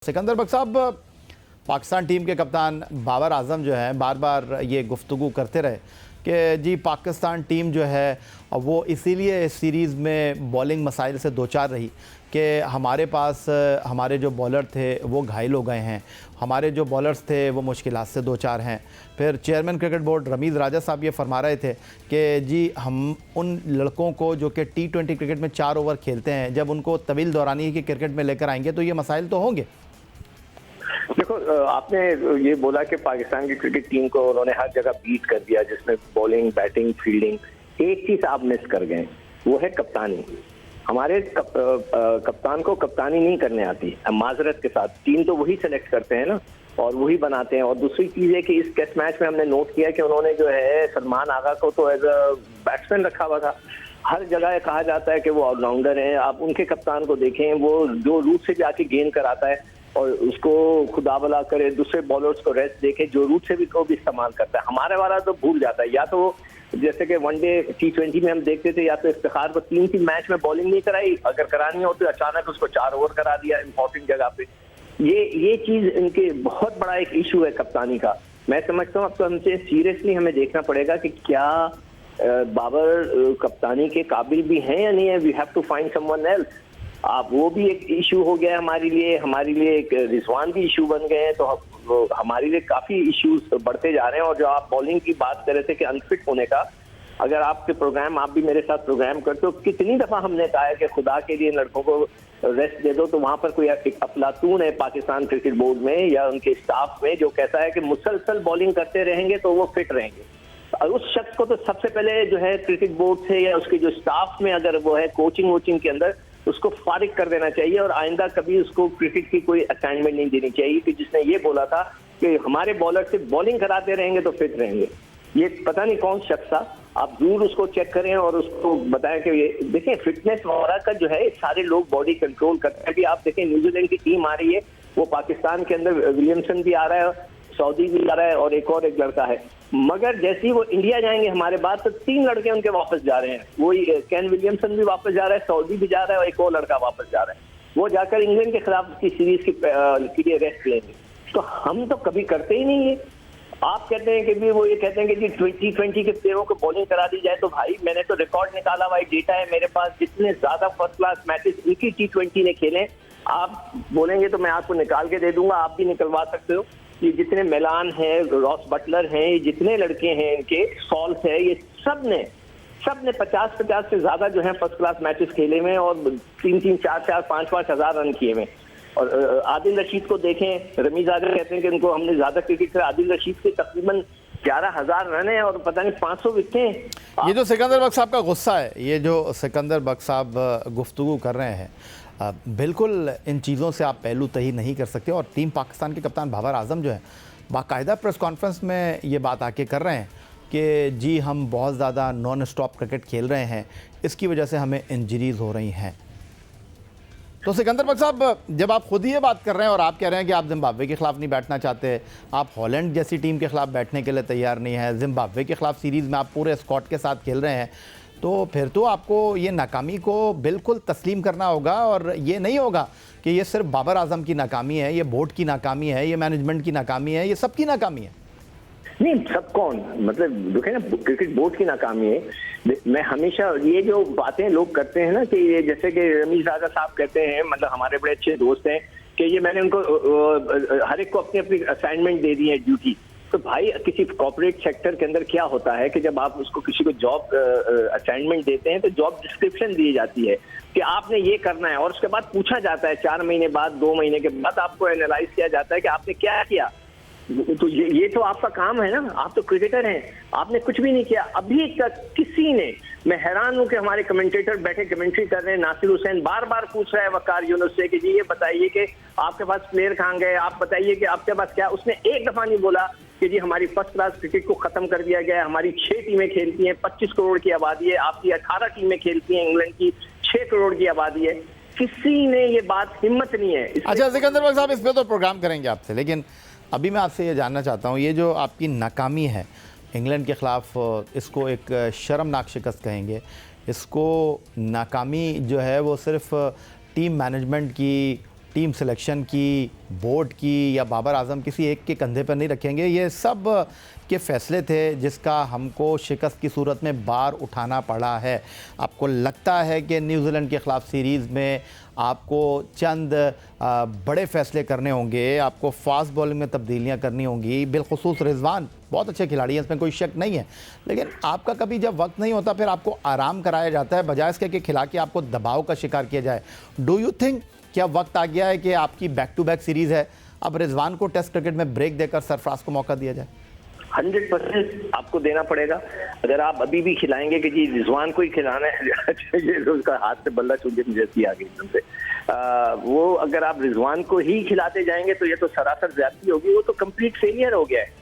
सिकंदर बख्श साहब, पाकिस्तान टीम के कप्तान बाबर आजम जो है बार बार ये गुफ्तगू करते रहे कि जी पाकिस्तान टीम जो है वो इसीलिए इस सीरीज़ में बॉलिंग मसाइल से दो चार रही कि हमारे पास हमारे जो बॉलर थे वो घायल हो गए हैं, हमारे जो बॉलर्स थे वो मुश्किलात से दो चार हैं। फिर चेयरमैन क्रिकेट बोर्ड रमीज़ राजा साहब ये फरमा रहे थे कि जी हम उन लड़कों को जो कि T20 क्रिकेट में 4 ओवर खेलते हैं, जब उनको तवील दौरानी की क्रिकेट में लेकर आएंगे तो ये मसाइल तो होंगे। देखो, आपने ये बोला कि पाकिस्तान की क्रिकेट टीम को उन्होंने हर जगह बीट कर दिया, जिसमें बॉलिंग, बैटिंग, फील्डिंग। एक चीज आप मिस कर गए, वो है कप्तानी। हमारे कप्तान को कप्तानी नहीं करने आती। माजरत के साथ टीम तो वही सेलेक्ट करते हैं ना, और वही बनाते हैं। और दूसरी चीज है कि इस टेस्ट मैच में हमने नोट किया कि उन्होंने जो है सलमान आगा को तो एज अ बैट्समैन रखा हुआ था। हर जगह कहा जाता है कि वो ऑलराउंडर हैं। आप उनके कप्तान को देखें, वो जो रूट से भी आके गेंद कराता है और उसको खुदा भला करे, दूसरे बॉलर्स को रेस्ट देखे, जो रूट से भी को भी इस्तेमाल करता है। हमारे वाला तो भूल जाता है। या तो जैसे कि वनडे T20 में हम देखते थे, या तो इफ्तिखार को 3 मैच में बॉलिंग नहीं कराई, अगर करानी हो तो अचानक उसको 4 ओवर करा दिया इंपॉर्टेंट जगह पे। ये चीज इनके बहुत बड़ा एक इशू है कप्तानी का। मैं समझता हूँ अब तो हमसे सीरियसली हमें देखना पड़ेगा कि क्या बाबर कप्तानी के काबिल भी हैं या नहीं है। We have to find someone else. आप वो भी एक इशू हो गया हमारे लिए एक रिजवान भी इशू बन गए हैं। तो हमारे लिए काफी इश्यूज बढ़ते जा रहे हैं। और जो आप बॉलिंग की बात कर रहे थे कि अनफिट होने का, अगर आपके प्रोग्राम, आप भी मेरे साथ प्रोग्राम करते हो, कितनी दफा हमने कहा है कि खुदा के लिए लड़कों को रेस्ट दे दो, तो वहां पर कोई एक अफलातून है पाकिस्तान क्रिकेट बोर्ड में या उनके स्टाफ में जो कहता है कि मुसलसल बॉलिंग करते रहेंगे तो वो फिट रहेंगे। और उस शख्स को तो सबसे पहले जो है क्रिकेट बोर्ड से या उसके जो स्टाफ में अगर वो है कोचिंग के अंदर, उसको फारिग कर देना चाहिए। और आइंदा कभी उसको क्रिकेट की कोई असाइनमेंट नहीं देनी चाहिए कि जिसने ये बोला था कि हमारे बॉलर से बॉलिंग कराते रहेंगे तो फिट रहेंगे। ये पता नहीं कौन शख्स था। आप जरूर उसको चेक करें और उसको बताएं कि ये देखें, फिटनेस वगैरह का जो है सारे लोग बॉडी कंट्रोल करते हैं। अभी आप देखें, न्यूजीलैंड की टीम आ रही है, वो पाकिस्तान के अंदर विलियमसन भी आ रहा है, सऊदी भी आ रहा है और एक लड़का है। मगर जैसे ही वो इंडिया जाएंगे हमारे बाद, तो 3 लड़के उनके वापस जा रहे हैं। वही केन विलियमसन भी वापस जा रहा है, सऊदी भी जा रहा है और एक और लड़का वापस जा रहा है। वो जाकर इंग्लैंड के खिलाफ की सीरीज के लिए रेस्ट लेंगे। तो हम तो कभी करते ही नहीं है। आप कहते हैं कि भी वो ये कहते हैं कि जी T20 के प्लेयरों को बॉलिंग करा दी जाए। तो भाई मैंने तो रिकॉर्ड निकाला हुआ डेटा है मेरे पास, जितने ज्यादा फर्स्ट क्लास मैचेस इनकी T20 ने खेले। आप बोलेंगे तो मैं आपको निकाल के दे दूंगा, आप भी निकलवा सकते हो। ये जितने मेलान है, रॉस बटलर हैं, ये जितने लड़के हैं इनके, सॉल्स है, ये सब ने 50 से ज्यादा जो है फर्स्ट क्लास मैचेस खेले हुए और 3-3, 4-4, 5-5 हजार रन किए हुए। और आदिल रशीद को देखें, रमीज राजा कहते हैं कि उनको हमने ज्यादा क्रिकेट खेला। आदिल रशीद के तकरीबन 11,000 रन है और पता नहीं 500 विकेट हैं। ये जो सिकंदर बख्श साहब का गुस्सा है, ये जो सिकंदर बख्श साहब गुफ्तगू कर रहे हैं, बिल्कुल इन चीज़ों से आप पहलू तही नहीं कर सकते। और टीम पाकिस्तान के कप्तान बाबर आजम जो है बाकायदा प्रेस कॉन्फ्रेंस में ये बात आके कर रहे हैं कि जी हम बहुत ज़्यादा नॉन स्टॉप क्रिकेट खेल रहे हैं, इसकी वजह से हमें इंजरीज़ हो रही हैं। तो सिकंदर बख्श साहब, जब आप खुद ही ये बात कर रहे हैं और आप कह रहे हैं कि आप जिम्बाब्वे के खिलाफ नहीं बैठना चाहते, आप हॉलैंड जैसी टीम के खिलाफ बैठने के लिए तैयार नहीं है, जिम्बाब्वे के खिलाफ सीरीज़ में आप पूरे स्क्वाड के साथ खेल रहे हैं, तो फिर तो आपको ये नाकामी को बिल्कुल तस्लीम करना होगा। और ये नहीं होगा कि ये सिर्फ बाबर आजम की नाकामी है, ये बोर्ड की नाकामी है, ये मैनेजमेंट की नाकामी है, ये सबकी नाकामी है। नहीं, सब कौन, मतलब देखे ना, क्रिकेट बोर्ड की नाकामी है। मैं हमेशा ये जो बातें लोग करते हैं ना कि ये जैसे कि रमीज राजा साहब कहते हैं, मतलब हमारे बड़े अच्छे दोस्त हैं, कि ये मैंने उनको हर एक को अपनी अपनी असाइनमेंट दे दी है, ड्यूटी। तो भाई किसी कॉर्पोरेट सेक्टर के अंदर क्या होता है कि जब आप उसको किसी को जॉब असाइनमेंट देते हैं तो जॉब डिस्क्रिप्शन दी जाती है कि आपने ये करना है, और उसके बाद पूछा जाता है 4 महीने बाद, 2 महीने के बाद आपको एनालाइज किया जाता है कि आपने क्या किया। तो ये तो आपका काम है ना, आप तो क्रिकेटर हैं, आपने कुछ भी नहीं किया अभी तक किसी ने। मैं हैरान हूं कि हमारे कमेंटेटर बैठे कमेंट्री कर रहे हैं, नासिर हुसैन बार बार पूछ रहा है वकार यूनुस से कि जी ये बताइए कि आपके पास प्लेयर कहाँ गए, आप बताइए कि आपके पास क्या। उसने एक दफा नहीं बोला कि जी हमारी फर्स्ट क्लास क्रिकेट को खत्म कर दिया गया है, हमारी 6 टीमें खेलती हैं, 25 करोड़ की आबादी है, आपकी 18 टीमें खेलती हैं, इंग्लैंड की 6 करोड़ की आबादी है। किसी ने ये बात, हिम्मत नहीं है। अच्छा सिकंदर बख्श साहब, इस पे तो प्रोग्राम करेंगे आपसे, लेकिन अभी मैं आपसे ये जानना चाहता हूँ, ये जो आपकी नाकामी है इंग्लैंड के ख़िलाफ़, इसको एक शर्मनाक शिकस्त कहेंगे, इसको नाकामी जो है वो सिर्फ टीम मैनेजमेंट की टीम सिलेक्शन की, बोर्ड की या बाबर आजम किसी एक के कंधे पर नहीं रखेंगे। ये सब के फैसले थे जिसका हमको शिकस्त की सूरत में बार उठाना पड़ा है। आपको लगता है कि न्यूजीलैंड के ख़िलाफ़ सीरीज़ में आपको चंद बड़े फ़ैसले करने होंगे, आपको फास्ट बॉलिंग में तब्दीलियां करनी होंगी, बिलखुसूस रिजवान बहुत अच्छे खिलाड़ी हैं, इसमें कोई शक नहीं है, लेकिन आपका कभी जब वक्त नहीं होता फिर आपको आराम कराया जाता है बजाय इसके कि खिला के आपको दबाव का शिकार किया जाए। डू यू थिंक क्या वक्त आ गया है कि आपकी बैक टू बैक सीरीज़ है, अब रिजवान को टेस्ट क्रिकेट में ब्रेक देकर सरफराज को मौका दिया जाए? 100% आपको देना पड़ेगा। अगर आप अभी भी खिलाएंगे कि जी रिजवान को ही खिलाना है ये तो उसका हाथ से बल्ला छूट के जैसी आ गई एकदम से, वो अगर आप रिजवान को ही खिलाते जाएंगे तो ये तो सरासर ज्यादती होगी, वो तो कंप्लीट फेलियर हो गया है।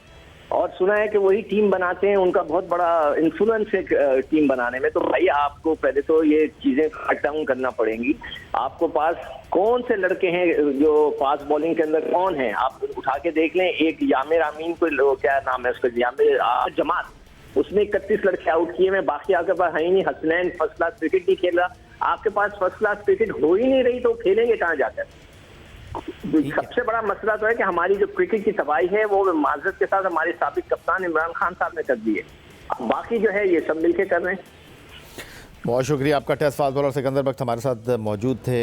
और सुना है कि वही टीम बनाते हैं, उनका बहुत बड़ा इन्फ्लुएंस है टीम बनाने में। तो भाई आपको पहले तो ये चीजें कट डाउन करना पड़ेंगी। आपको पास कौन से लड़के हैं जो फास्ट बॉलिंग के अंदर कौन है, आप उठा के देख लें। एक यामिर आमीन को, क्या नाम है उसका, यामिर जमात, उसने 31 लड़के आउट किए में, बाकी आपके पास है ही नहीं। हसनैन फर्स्ट क्लास क्रिकेट नहीं खेल रहा, आपके पास फर्स्ट क्लास क्रिकेट हो ही नहीं रही तो खेलेंगे कहाँ जाकर। सबसे बड़ा मसला तो है कि हमारी जो क्रिकेट की तबाही है वो माजरत के साथ हमारे साबिक कप्तान इमरान खान साहब ने कर दी है। बाकी जो है ये सब मिलके कर रहे हैं। बहुत शुक्रिया आपका। टेस्ट फास्ट बॉलर सिकंदर बख्श हमारे साथ मौजूद थे।